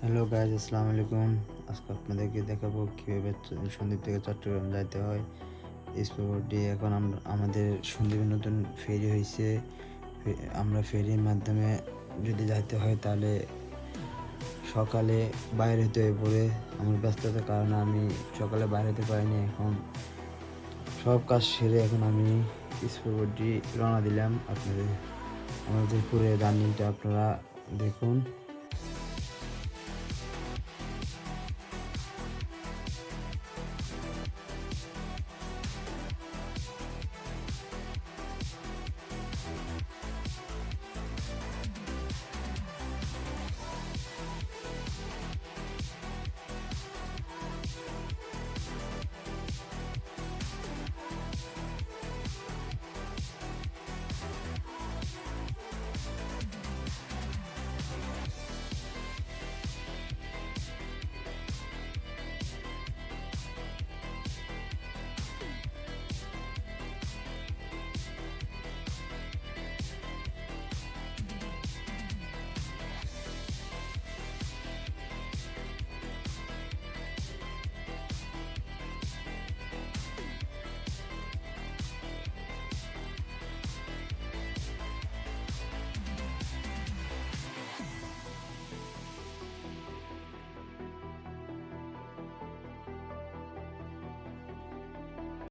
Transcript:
Hello guys, আসসালামু আলাইকুম। আজকে আপনাদেরকে দেখাবো কীভাবে সন্দ্বীপ থেকে চট্টগ্রাম যাইতে হয় স্পিডবোট এখন আমাদের সন্দ্বীপে নতুন ফেরি হয়েছে। আমরা ফেরির মাধ্যমে যদি যাইতে হয় তাহলে সকালে বাইরে হতে হয়ে পড়ে। আমার ব্যস্ততার কারণে আমি সকালে বাইরে হতে পারিনি। এখন সব কাজ সেরে এখন আমি স্পিডবোট রওনা দিলাম। আমাদের পুরো জার্নিটা আপনারা দেখুন।